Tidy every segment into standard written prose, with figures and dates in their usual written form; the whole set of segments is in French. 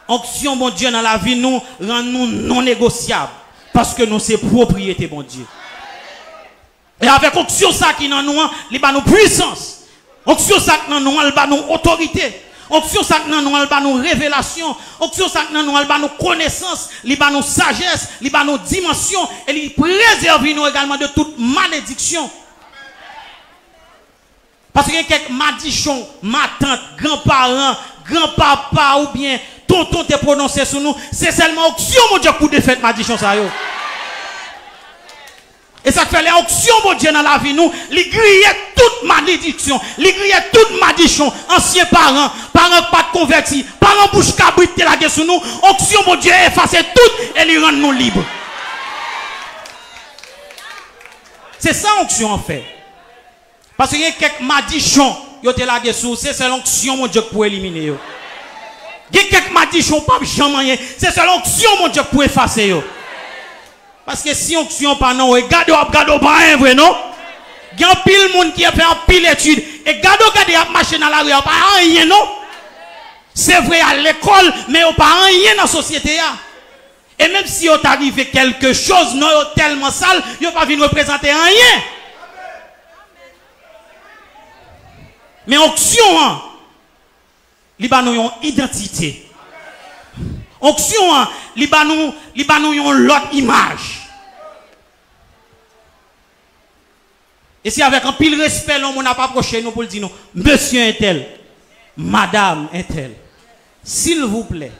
Onction, bon Dieu, dans la vie, nous, rend nous non négociables. Parce que nous, c'est propriété, bon Dieu. Et avec onction, ça qui dans nous, il va nous puissance. Onction, ça qui dans nous, il va nous autorité. Onction, ça qui dans nous, il va nous révélation. Onction, ça qui dans nous, il va nous connaissance. Il va nous sagesse. Il va nous dimension. Et il préserve nous également de toute malédiction. Parce qu'il y a quelques madichons, ma tante, grands-parents, grand-papa ou bien tonton te prononcé sur nous, c'est seulement onction, mon Dieu, pour défaire madichon ça yo. Et ça fait les onction, mon Dieu, dans la vie, nous, les griller toute malédiction, les griller toute madichon, anciens parents, parents pas convertis, parents bouche cabrit te la sur nous, onction, mon Dieu, effacer tout et les rendre nous libres. C'est ça onction en fait. Parce qu'il y a quelques madichons, yo te la sous, c'est seule onction, mon Dieu, pour éliminer yo. Il y a quelques madichons, pas jamais, c'est seule onction, mon Dieu, pour effacer yo. Parce que si onction pas non, regarde pas un vrai non. Il y a un pile monde qui a fait un pile étude et regarde a marché dans la rue, pas rien non. C'est vrai à l'école, mais pas rien dans la société là. Et même si on t'arrive quelque chose non tellement sale, il pas venir représenter rien. Mais onction, il y a une identité. Onction, il y a une autre image. Et si avec un pile respect, on n'a pas approché nous pour dire non, monsieur est tel, madame est tel. S'il vous plaît,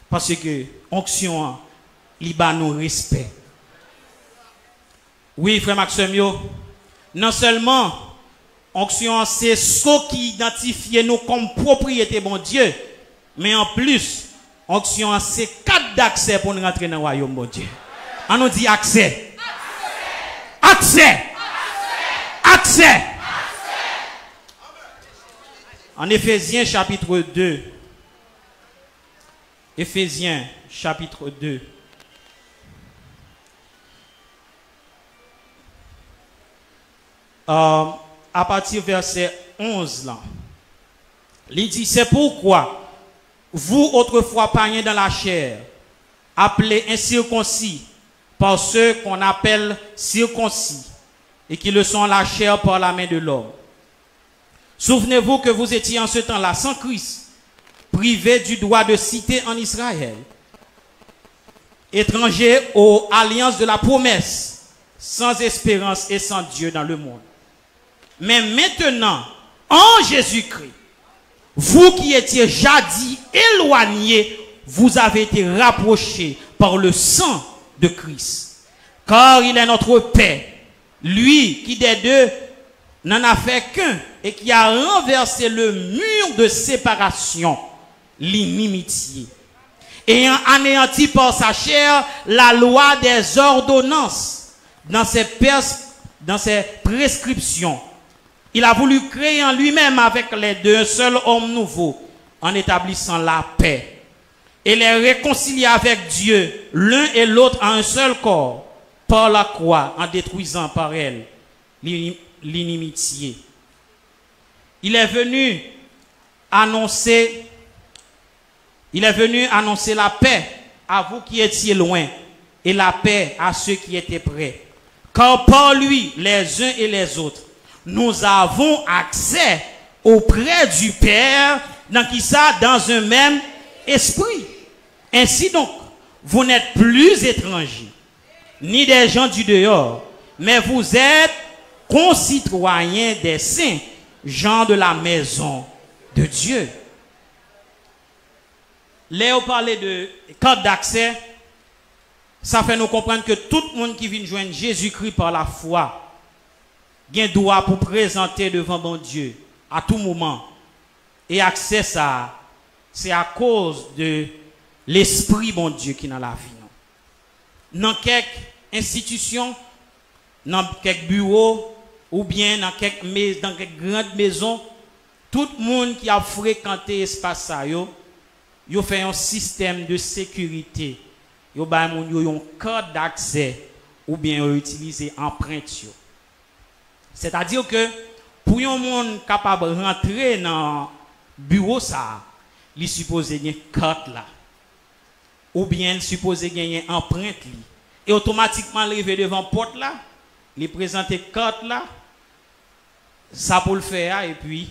parce que onction, il y a un respect. Oui, frère Maxime, non seulement onction, c'est ce qui identifie nous comme propriété, bon Dieu. Mais en plus, onction, c'est 4 d'accès pour nous rentrer dans le royaume, bon Dieu. On nous dit accès. Accès. Accès. En Éphésiens chapitre 2. Éphésiens chapitre 2. À partir verset 11 là, il dit, c'est pourquoi vous autrefois païens dans la chair, appelés incirconcis par ceux qu'on appelle circoncis et qui le sont la chair par la main de l'homme. Souvenez-vous que vous étiez en ce temps-là sans Christ, privés du droit de cité en Israël, étrangers aux alliances de la promesse, sans espérance et sans Dieu dans le monde. Mais maintenant, en Jésus-Christ, vous qui étiez jadis éloignés, vous avez été rapprochés par le sang de Christ. Car il est notre paix, lui qui des deux n'en a fait qu'un et qui a renversé le mur de séparation, l'inimitié, ayant anéanti par sa chair la loi des ordonnances dans ses prescriptions. Il a voulu créer en lui-même avec les deux un seul homme nouveau, en établissant la paix, et les réconcilier avec Dieu, l'un et l'autre en un seul corps, par la croix, en détruisant par elle l'inimitié. Il est venu annoncer la paix à vous qui étiez loin, et la paix à ceux qui étaient près. Car par lui, les uns et les autres, nous avons accès auprès du Père, dans un même esprit. Ainsi donc, vous n'êtes plus étrangers, ni des gens du dehors, mais vous êtes concitoyens des saints, gens de la maison de Dieu. Léo parlait de carte d'accès, ça fait nous comprendre que tout le monde qui vient joindre Jésus-Christ par la foi, il doit pour présenter devant bon Dieu à tout moment. Et accès ça, c'est à cause de l'esprit bon Dieu qui est dans la vie. Dans quelques institutions, dans quelques bureaux, ou bien dans quelques grandes maisons, tout le monde qui a fréquenté l'espace ça, yo fait un système de sécurité. Yo ba moun yo un code d'accès ou bien yo utiliser empreinte. C'est-à-dire que pour un monde capable de rentrer dans le bureau, ça, il supposé gagner carte là. Ou bien il supposé gagner empreinte li. Et automatiquement arrivé devant porte là, il présente carte là. Ça pour le faire et puis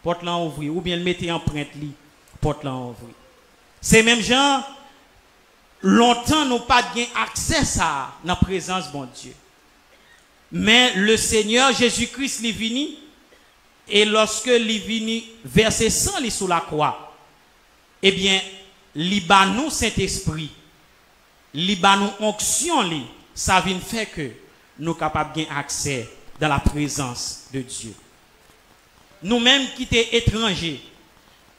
porte là ouvrir ou bien le mettre empreinte li, porte là ouvrir. C'est même gens longtemps nous pas gain accès ça dans la présence bon Dieu. Mais le Seigneur Jésus-Christ est venu et lorsque il est venu verser sang sur la croix, eh bien, il ba nous Saint-Esprit, il ba nous onction li, ça vient faire que nous capables gain accès dans la présence de Dieu. Nous-mêmes qui étions étrangers,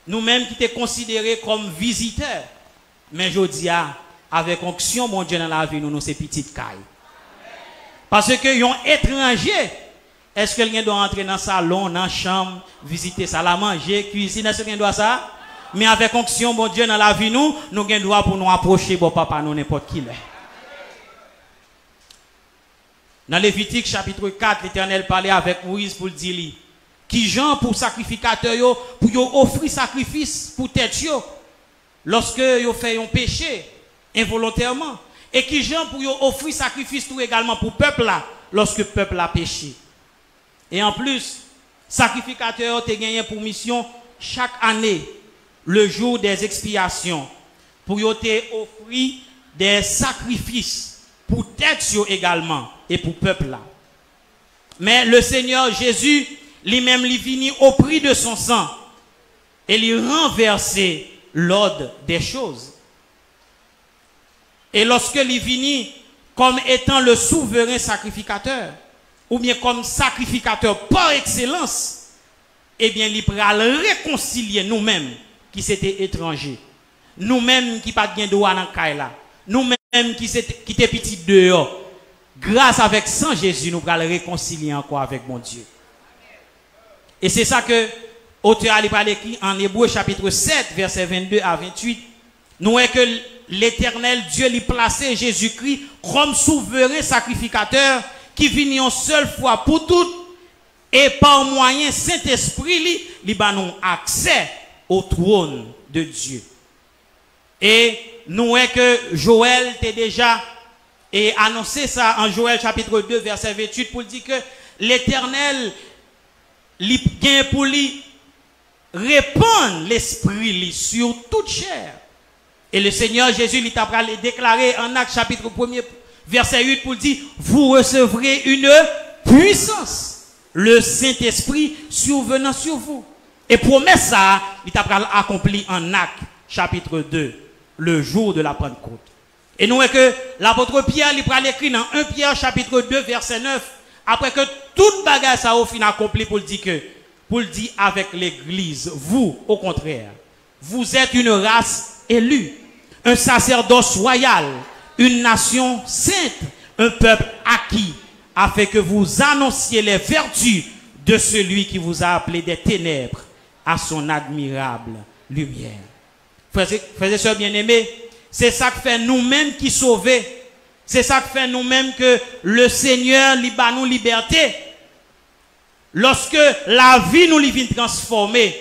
nous-mêmes qui étions considérés comme visiteurs, mais je dis avec onction, mon Dieu, dans la vie, nous sommes petites cailles. Parce que yon étranger, est-ce que quelqu'un doit entrer dans le salon, dans la chambre, visiter ça, la manger, cuisiner, est-ce que quelqu'un doit ça? Mais avec onction, mon Dieu, dans la vie, nous avons le droit pour nous approcher, bon papa, nous n'importe qui. Dans Lévitique chapitre 4, l'Éternel parlait avec Moïse pour dire qui Jean pour sacrificateur yo, pour yo offrir sacrifice pour tête yo, lorsque yo fait un péché involontairement. Et qui Jean pour yo offrir sacrifice tout également pour peuple là, lorsque le peuple a péché. Et en plus, sacrificateur te gagné pour mission chaque année, le jour des expiations, pour yo te offrir des sacrifices pour tête yo également et pour peuple là. Mais le Seigneur Jésus, lui-même, il venu au prix de son sang et il renversait l'ordre des choses. Et lorsque il venu comme étant le souverain sacrificateur, ou bien comme sacrificateur par excellence, eh bien, il pourra réconcilier nous-mêmes qui s'étaient étrangers, nous-mêmes qui pas de droit dans le là, nous-mêmes qui étaient petits dehors. Grâce avec sang Jésus, nous pourrons le réconcilier encore avec mon Dieu. Et c'est ça que l'auteur a écrit en Hébreu chapitre 7, versets 22 à 28. Nous voyons que l'Éternel Dieu lui placé Jésus-Christ comme souverain sacrificateur qui vient une seule fois pour toutes et par moyen Saint-Esprit lui donne accès au trône de Dieu. Et nous voyons que Joël t'a déjà annoncé ça en Joël chapitre 2 verset 28 pour dire que l'Éternel li gain pour lui répandre l'esprit sur toute chair. Et le Seigneur Jésus il t'a déclaré en Actes chapitre 1er verset 8 pour dire vous recevrez une puissance, le Saint-Esprit survenant sur vous. Et promesse ça, il t'a accompli en Actes chapitre 2, le jour de la Pentecôte. Et nous voyons que l'apôtre Pierre il prend l'écrit dans 1 Pierre chapitre 2 verset 9. Après que toute bagarre ça au fin accompli pour dire que, pour dire avec l'église, vous, au contraire, vous êtes une race élue, un sacerdoce royal, une nation sainte, un peuple acquis, afin que vous annonciez les vertus de celui qui vous a appelé des ténèbres à son admirable lumière. Frères et sœurs bien-aimés, c'est ça que fait nous-mêmes qui sauvons. C'est ça que fait nous-mêmes que le Seigneur libère nous liberté. Lorsque la vie nous vient transformer,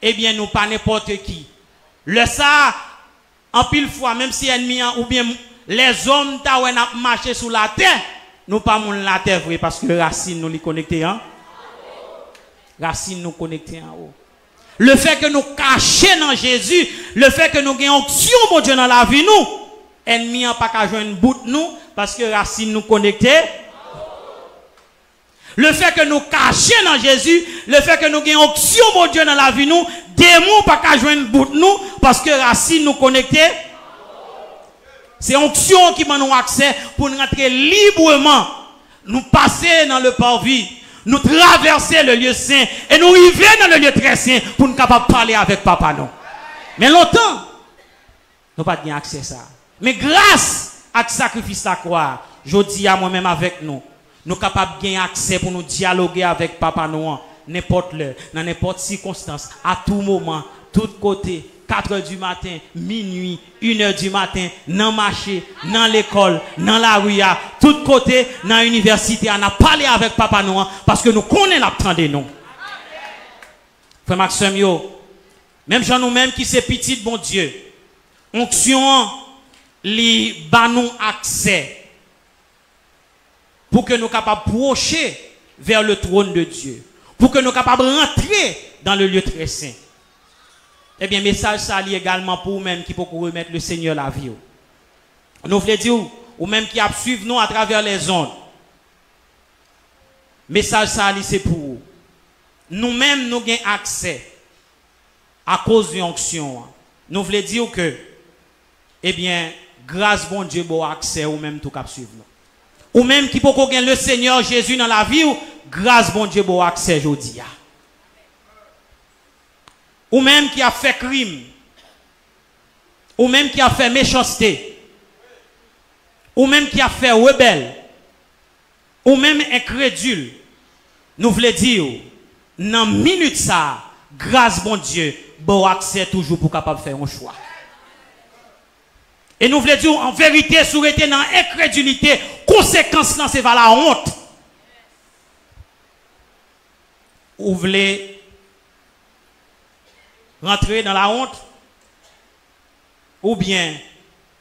eh bien nous pas n'importe qui. Le ça, en pile fois, même si ennemi ou bien les hommes ta marché sur la terre, nous pas mon la terre vrai parce que racine nous les connecter en racine nous connecter en haut. Le fait que nous cacher dans Jésus, le fait que nous gagnons onction mon Dieu dans la vie nous, ennemi n'a pas qu'à joindre bout nous parce que racine nous connecter. Le fait que nous cacher dans Jésus, le fait que nous gagnons onction mon Dieu dans la vie nous, démon pas qu'à joindre bout nous parce que racine nous connecter. C'est onction qui m'a nous accès pour nous rentrer librement, nous passer dans le parvis, nous traverser le lieu saint et nous arriver dans le lieu très saint pour nous capable parler avec papa non. Mais longtemps, nous pas de accès à ça. Mais grâce à ce sacrifice à croix, je dis à moi-même avec nous, nous sommes capables de gagner accès pour nous dialoguer avec papa nous, n'importe l'heure, dans n'importe circonstance, à tout moment, tout côté, 4h du matin, minuit, 1h du matin, dans le marché, dans l'école, dans la rue, à tout côté, dans l'université, on a parlé avec papa nous, parce que nous connaissons l'apprendre nous. Frère Maxime, Même gens nous-mêmes qui c'est petit bon Dieu. Onction li ba nous accès pour que nous capables de procher vers le trône de Dieu, pour que nous capables de rentrer dans le lieu très saint. Eh bien, message ça li également pour vous-même qui peut remettre le Seigneur la vie. Nous voulons dire ou même qui a suivre nous à travers les ondes. Message ça li c'est pour vous. Nous-mêmes nous avons accès à cause de l'onction. Nous voulons dire que, eh bien, grâce bon Dieu, bon accès ou même tout cap suivre nous. Ou même qui peut gagner le Seigneur Jésus dans la vie, ou grâce bon Dieu, bon accès aujourd'hui. Ou même qui a fait crime, ou même qui a fait méchanceté, ou même qui a fait rebelle, ou même incrédule, nous voulons dire, dans minute ça, grâce bon Dieu, bon accès toujours pour capable faire un choix. Et nous voulons dire, en vérité, si vous êtes dans l'incrédulité, conséquence, c'est vers la honte. Vous voulez rentrer dans la honte? Ou bien,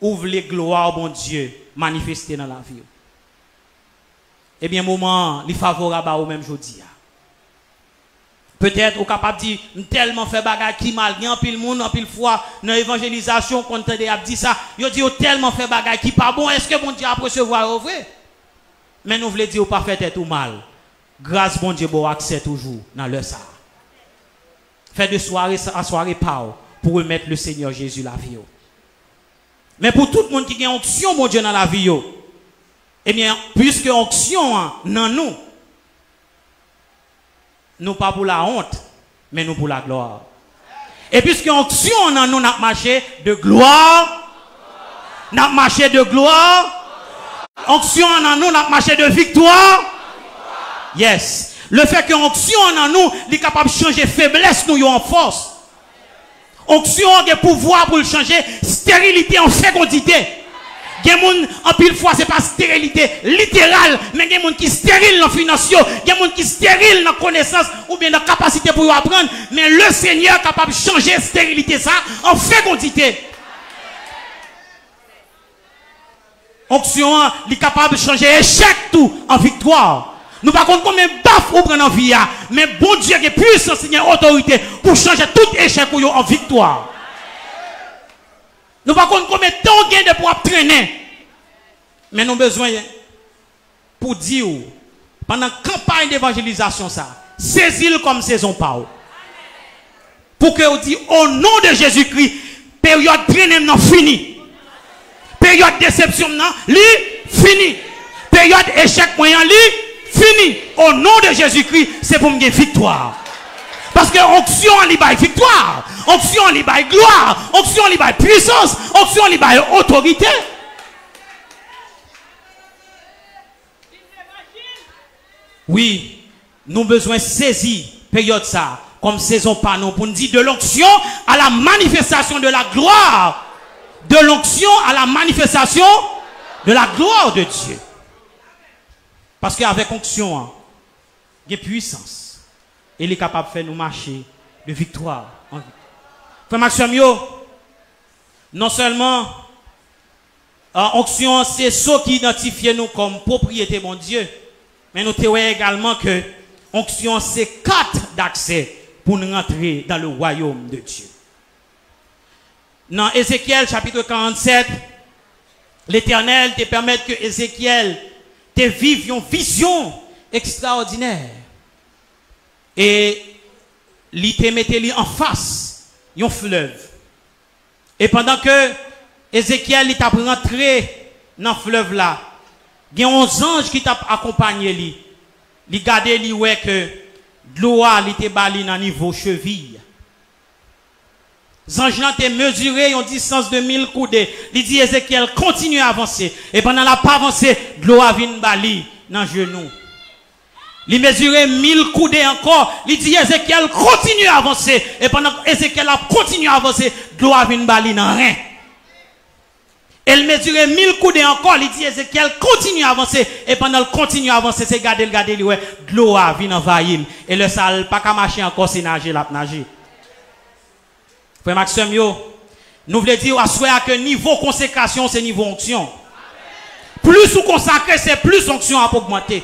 vous voulez gloire, bon Dieu, manifester dans la vie? Eh bien, moment, il est favorable à vous-même aujourd'hui. Peut-être, vous capable de dire, tellement fait bagage qui mal, il y a un pile monde, un pile foi, dans l'évangélisation, quand on a dit ça, il dit, tellement fait bagage qui pas bon, est-ce que bon Dieu a recevoir au vrai? Mais nous voulons dire, pas fait tout mal. Grâce bon Dieu, bon accès toujours dans le ça. Fait de soirée à soirée pas pour remettre le Seigneur Jésus la vie. Mais pour tout le monde qui a onction, mon Dieu, dans la vie, eh bien, puisque onction dans nous pas pour la honte, mais nous pour la gloire. Et puisque onction dans nous, n'a marché de gloire, n'a marché de gloire, onction dans nous, n'a marché de victoire. Yes. Le fait que onction dans nous, il est capable de changer faiblesse nous en force. Onction a le pouvoir pour changer stérilité en fécondité. Il y a des gens, en pile fois, ce n'est pas stérilité littérale, mais il y a des gens qui sont stériles dans le financier, il y a des gens qui sont stériles dans la connaissance ou bien dans la capacité pour apprendre. Mais le Seigneur est capable de changer la stérilité ça en fécondité. Onction est capable de changer échec tout en victoire. Nous ne savons pas combien de baffes vous prenez en vie, mais bon Dieu qui est puissant, Seigneur, autorité pour changer tout échec en victoire. Nous ne savons pas combien de temps gain de pour traîner. Mais nous avons besoin pour dire, pendant la campagne d'évangélisation, ça, saisis-le comme saison Paul. Pour que vous dites, au nom de Jésus-Christ, période traîner non fini. Période déception non, li fini. Période échec moyen li fini. Au nom de Jésus-Christ, c'est pour me gagner victoire. Parce que onction li bail victoire, onction li bail gloire, onction li bail puissance, onction li bail autorité. Oui, nous avons besoin de saisir période ça comme saison panneau pour nous dire de l'onction à la manifestation de la gloire. De l'onction à la manifestation de la gloire de Dieu. Parce qu'avec onction, il y a puissance. Et il est capable de faire nous marcher de victoire en victoire. Frère Maxime, non seulement onction, c'est ce qui identifie nous comme propriété mon Dieu, mais nous voyons également que onction, c'est 4 d'accès pour nous rentrer dans le royaume de Dieu. Dans Ézéchiel chapitre 47, l'Éternel te permet que Ézéchiel te vive une vision extraordinaire. Et il te mette en face un fleuve. Et pendant que Ézéchiel t'a rentré dans le fleuve là, il y a 11 anges qui t'a accompagné lui. Il gardé lui ouais que l'eau était bali dans niveau cheville. Les anges ont mesuré une distance de 1000 coudées. Il dit Ézéchiel continue à avancer. Et pendant la pas avancer, l'eau a venu bali dans le genou. Il mesurait 1000 coudées encore. Il dit Ézéchiel continue à avancer. Et pendant que Ézéchiel a continué à avancer, l'eau a venu bali dans rien. Elle mesurait 1000 coudées encore. Il dit Ézéchiel continue à avancer. Et pendant qu'il continue à avancer, c'est garder, ouais, l'eau a venu envahir. Et le sale, pas qu'à marcher encore, c'est nager, la nager. Frère Maxime, nous voulons dire à soi que niveau consécration, c'est niveau onction. Plus vous consacrez, c'est plus onction à augmenter.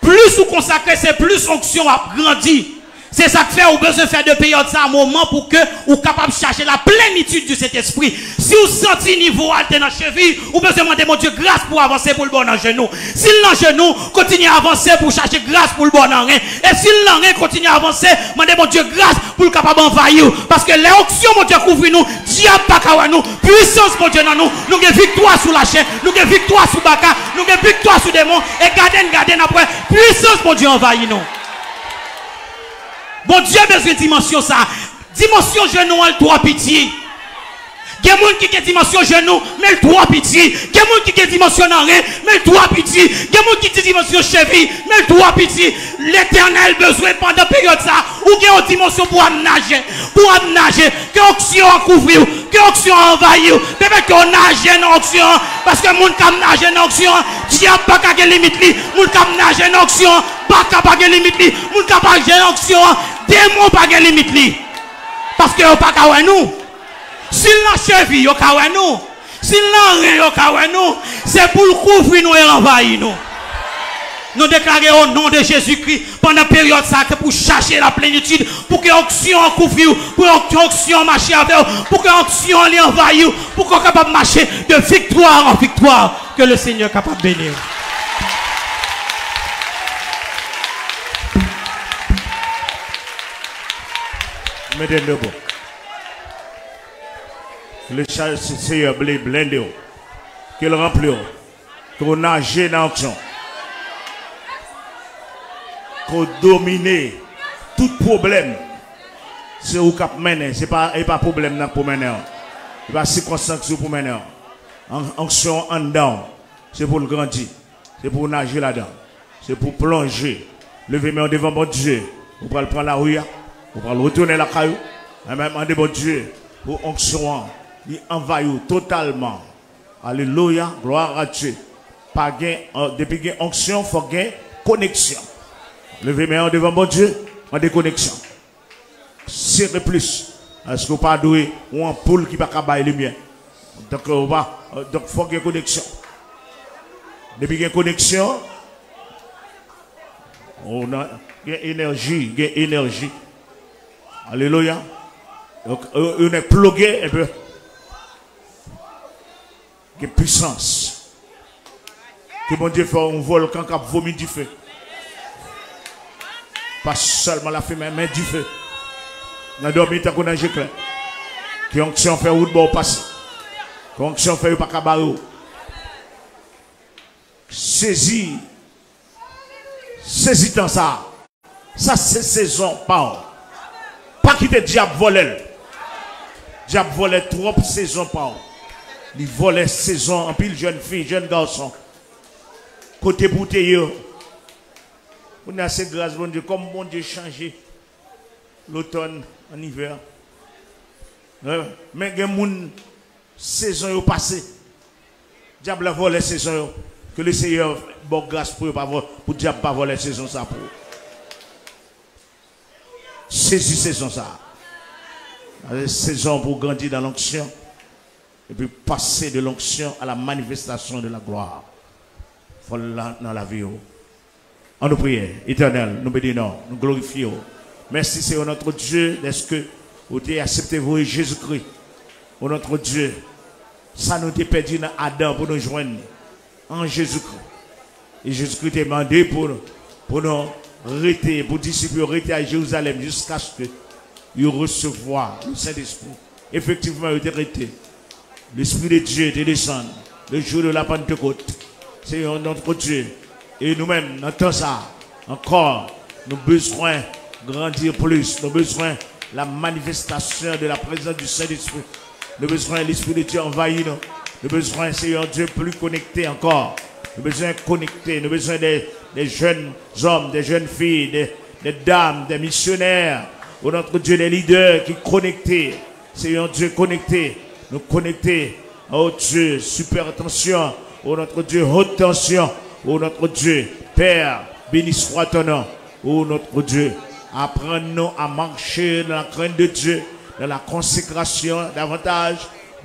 Plus vous consacrez, c'est plus onction à grandir. C'est ça que fait, vous besoin de faire de période ça un moment pour que vous capable de chercher la plénitude de cet esprit. Si vous sentez niveau alté dans la cheville, vous besoin de demander mon Dieu grâce pour avancer pour le bon dans genou. Si le genou continue à avancer pour chercher grâce pour le bon dans rien. Et si le rien continue à avancer, demandez mon Dieu grâce pour le capable d'envahir. Parce que les options, mon Dieu, couvre nous, diable pas qu'à nous, puissance, mon Dieu, dans nous, nous avons victoire sous la chaîne, nous avons victoire sous Baka, nous avons victoire sous démon, et gardez après, puissance, mon Dieu, envahit nous. Bon Dieu, besoin de dimension ça. Dimension genou, elle doit pitié. Il y a des gens qui ont dimension genou, mais elle doit pitié. Il y a des gens qui ont dimension narine, mais elle doit pitié. Il y a des gens qui ont dimension cheville, mais elle doit pitié. L'éternel besoin pendant la période ça, ou il y a une dimension pour nager, que l'onction en couvrir, que l'onction envahir. Peut-être qu'on nage dans l'onction, parce que les gens qui nagent dans l'onction, diable pas qu'à limite li. Les gens qui nagent dans l'onction, pas qu'à limite li. Les gens qui nagent dans l'onction, démon pas qu'à limite li. Parce que vous pas qu'à nous. Si la cheville, yo kawe nous. Si l'enré, yo kawe nous. C'est pour couvrir nous et envahir nous. Nous déclarons au nom de Jésus-Christ pendant la période ça que pour chercher la plénitude, pour que l'onction couvre, pour que l'onction marche avec, pour que l'onction l'envahisse, pour qu'on soit capable de marcher de victoire en victoire, que le Seigneur est capable de bénir. Mettez le bon. Le Seigneur blende, qu'il remplit, qu'on nage dans l'action, qu'on domine tout problème. C'est où cap mener, c'est pas problème pour mener. C'est pas circonstance pour mener. Action en dedans, c'est pour le grandir, c'est pour nager là-dedans, c'est pour plonger. Levez-moi devant mon Dieu, vous pouvez prendre la rue, vous pouvez retourner la caillou, et même demander mon Dieu pour onction. Il envahit totalement. Alléluia, gloire à Dieu. Depuis qu'il y a onction, il faut qu'il y ait connexion. Levez-moi devant mon Dieu, en déconnexion. Serrez plus. Est-ce que vous pas doué ou un poule qui va pas les lumière. Donc il faut qu'il y ait connexion. Depuis qu'il y a connexion, on a énergie, énergie. Alléluia. Donc on est plugué un peu. Que puissance. Que mon Dieu fait un volcan qui a vomi du feu. Pas seulement la fumée, mais du feu. Dans le dormi, tu as connu clair. Que l'onction fait où de bon passer. Que l'onction fait pas cabarou. Saisis dans ça. Ça, c'est saison, pas. Pas quitter le diable voler. Diable volait trop saison, pas. Il volait saison en pile jeune fille, jeune garçon. Côté bouteille. On a assez grâce, mon Dieu, comme mon Dieu changé l'automne en hiver. Mais il y a une saison passée. Diable a volé saison. Que le Seigneur bon grâce pour le diable pas voler saison ça pour. Saisis saison ça. Saison pour grandir dans l'onction. Et puis passer de l'onction à la manifestation de la gloire. Il faut dans la vie. En nous prions, éternel, nous bénissons, nous glorifions. Merci Seigneur notre Dieu, est-ce que vous avez accepté vous Jésus-Christ, oh notre Dieu. Ça nous a perdu dans Adam pour nous joindre en Jésus-Christ. Et Jésus-Christ est demandé pour nous arrêter, pour disciples arrêter à Jérusalem jusqu'à ce que ils recevoir le Saint-Esprit. Effectivement, ils ont été arrêtés. L'Esprit de Dieu te descend le jour de la Pentecôte. Seigneur notre Dieu. Et nous-mêmes, dans tout ça, encore, nous avons besoin de grandir plus. Nous avons besoin de la manifestation de la présence du Saint-Esprit. Nous avons besoin de l'Esprit de Dieu envahir nous. Nous avons besoin, Seigneur Dieu, plus connecté encore. Nous avons besoin de connecter. Nous avons besoin des jeunes hommes, des jeunes filles, des dames, des missionnaires. Oh notre Dieu, des leaders qui connectés. Seigneur Dieu, connectés. Nous connecter, oh Dieu, super tension, oh notre Dieu, haute tension, oh notre Dieu, Père, béni soit ton nom, oh notre Dieu, apprends-nous à marcher dans la crainte de Dieu, dans la consécration davantage,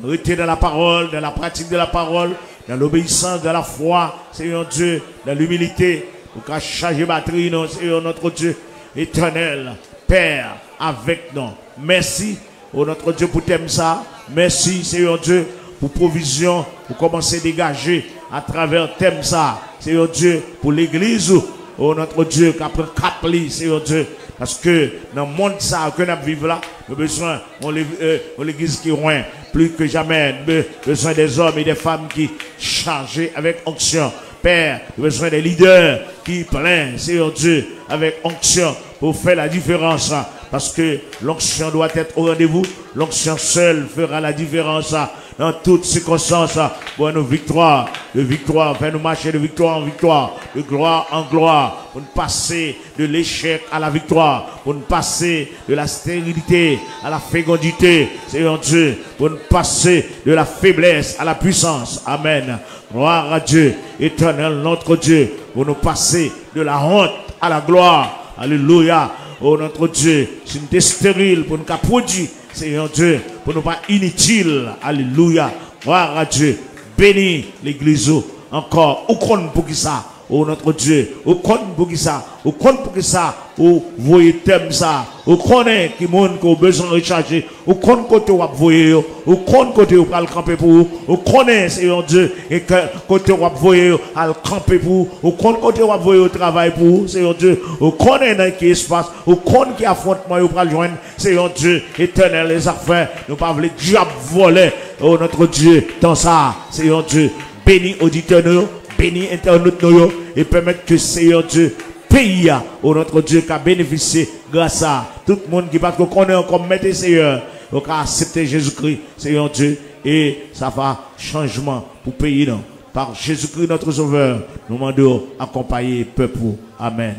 rester dans la parole, dans la pratique de la parole, dans l'obéissance, dans la foi, Seigneur Dieu, dans l'humilité, pour qu'à charger batterie, non, Seigneur notre Dieu éternel, Père, avec nous. Merci, oh notre Dieu, pour t'aimer ça. Merci, Seigneur Dieu, pour provision, pour commencer à dégager à travers thème ça, Seigneur Dieu, pour l'église, oh notre Dieu, qui prend cap, Seigneur Dieu, parce que dans le monde ça, que nous vivons là, nous avons besoin de l'église qui loin, plus que jamais, nous avons besoin des hommes et des femmes qui chargés avec onction. Père, nous avons besoin des leaders qui plein, Seigneur Dieu, avec onction pour faire la différence. Parce que l'onction doit être au rendez-vous. L'onction seule fera la différence dans toutes circonstances pour nos victoires. De victoire, faire nous marcher de victoire en victoire, de gloire en gloire, pour nous passer de l'échec à la victoire, pour nous passer de la stérilité à la fécondité, Seigneur Dieu, pour nous passer de la faiblesse à la puissance. Amen. Gloire à Dieu, éternel notre Dieu, pour nous passer de la honte à la gloire. Alléluia. Oh notre Dieu, si nous sommes stériles pour nous produire, Seigneur Dieu, pour nous pas inutiles. Alléluia. Gloire à Dieu. Bénis l'église encore. Au compte pour qui ça? Oh notre Dieu. Au compte pour qui ça? Au compte pour qui ça? Au voyez thème ça. Au connaît qui monde qui a besoin de recharger. Au compte côté où voyez. Au compte côté où va le camper pour vous. Au connaît, Seigneur Dieu, et que côté où voyez à le camper pour vous. Au compte côté où voyez au travail pour vous, Seigneur Dieu. Au connaît dans qui espace. Au compte qui affrontement vous va le joindre, Seigneur Dieu, éternel les affaires. Nous pas voulons diable voler. Oh notre Dieu, dans ça, Seigneur Dieu, bénis auditeurs nous, bénis internautes nous, et permettre que Seigneur Dieu, pays, oh notre Dieu, qui a bénéficié grâce à tout le monde qui va connaître comme maître Seigneur, qui a accepté Jésus-Christ, Seigneur Dieu, et ça va changement pour pays. Non. Par Jésus-Christ notre Sauveur, nous demandons accompagner le peuple. Amen.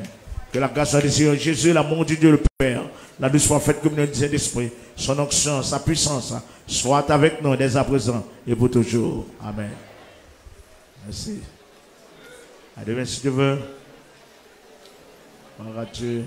Que la grâce du Seigneur Jésus, l'amour de Dieu le Père, la douce parfaite communion du Saint-Esprit, son onction, sa puissance, soit avec nous dès à présent et pour toujours. Amen. Merci. À demain si tu veux. Gloire à Dieu.